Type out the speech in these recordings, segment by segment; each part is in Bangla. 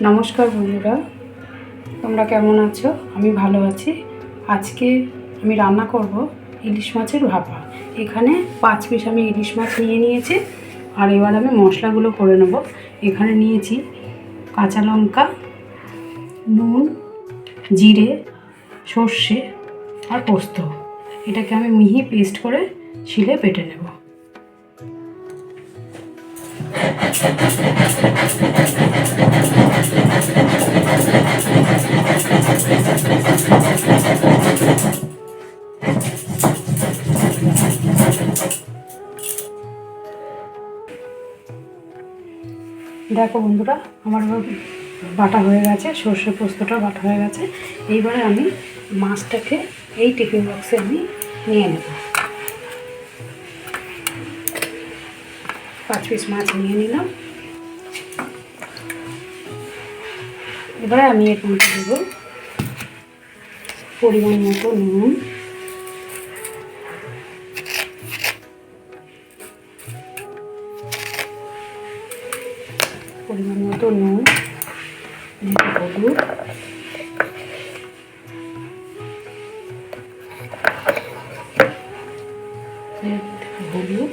নমস্কার বন্ধুরা, তোমরা কেমন আছো? আমি ভালো আছি। আজকে আমি রান্না করব ইলিশ মাছের ভাপা। এখানে 5 পিস আমি ইলিশ মাছ নিয়েছি। আর এবার আমি মশলাগুলো করে নেব। এখানে নিয়েছি কাঁচা লঙ্কা, নুন, জিরে, সর্ষে আর পোস্ত। এটাকে আমি মিহি পেস্ট করে শিলে বেটে নেব। দেখো বন্ধুরা, আমার বাটা হয়ে গেছে, সর্ষে পোস্তটা বাটা হয়ে গেছে। এইবারে আমি মাছটাকে এই টিফিন বক্সে আমি নিয়ে নেব। 5 পিস মাছ নিয়ে নিলাম। এবারে আমি এর মধ্যে দেব পরিমাণ মতো নুন, হলুদ,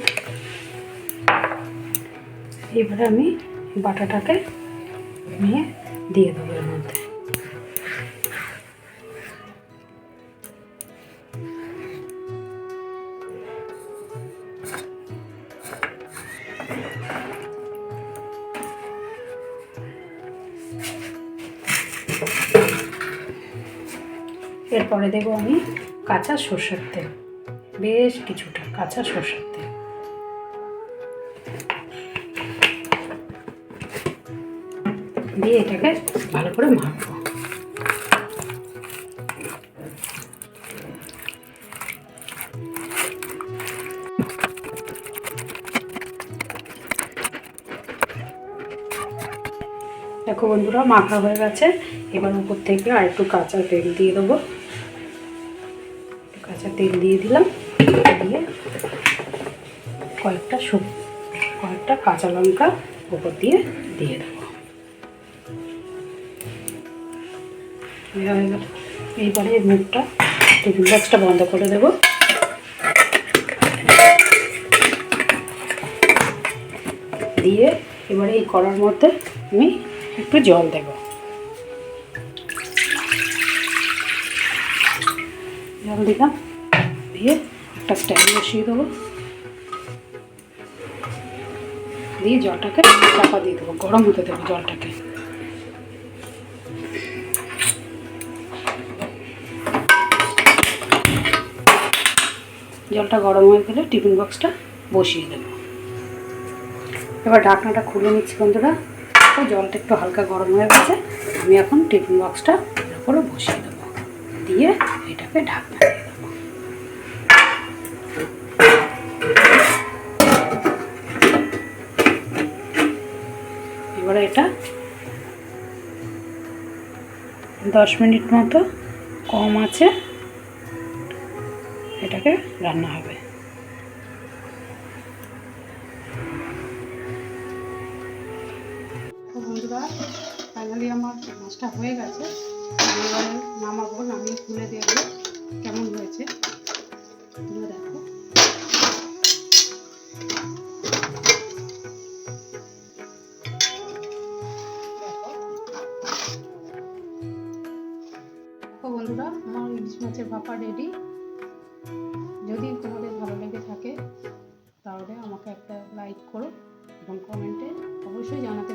এবারে আমি বাটাটাকে নিয়ে দিয়ে দেবো এর মধ্যে। এরপরে দেবো আমি কাঁচা সর্ষের তেল, বেশ কিছুটা কাঁচা সর্ষের তেল দিয়ে এটাকে ভালো করে মাখবো। দেখো বন্ধুরা, মাখা হয়ে গেছে। এবার উপর থেকে আর একটু কাঁচা তেল দিয়ে দেবো। কাঁচা তেল দিয়ে দিলাম, দিয়ে কয়েকটা কাঁচা লঙ্কা উপর দিয়ে দেবো। এইবারে মুখটা, টিফিন বক্সটা বন্ধ করে দেবো। দিয়ে এবারে এই কড়ার মধ্যে আমি একটু জল দেব। জল দিলাম, দিয়ে একটা স্ট্যান্ড বসিয়ে দেবো। দিয়ে জলটাকে চাপা দিয়ে দেবো, গরম হতে দেবো জলটাকে। জলটা গরম হয়ে গেলে টিফিন বক্সটা বসিয়ে দেবো। এবার ঢাকনাটা খুলে নিচ্ছি বন্ধুরা। জলটা একটু হালকা গরম হয়ে গেছে। আমি এখন টিফিন বক্সটা এর উপরে বসিয়ে দেবো, দিয়ে এটাকে ঢাকনা দিয়ে দেবো। এবারে এটা 10 মিনিট মতো কম আছে এটাকে রান্না হবে। বন্ধুরা, ফাইনালি আমার মাছটা হয়ে গেছে। এবারে নামাবো, নামিয়ে খুলে দেখবো কেমন হয়েছে। তোমরা দেখো, বন্ধুরা, আমার ইলিশ মাছের ভাপা রেডি। যদি তোমাদের ভালো লেগে থাকে তাহলে আমাকে একটা লাইক করো এবং কমেন্টে অবশ্যই জানাতে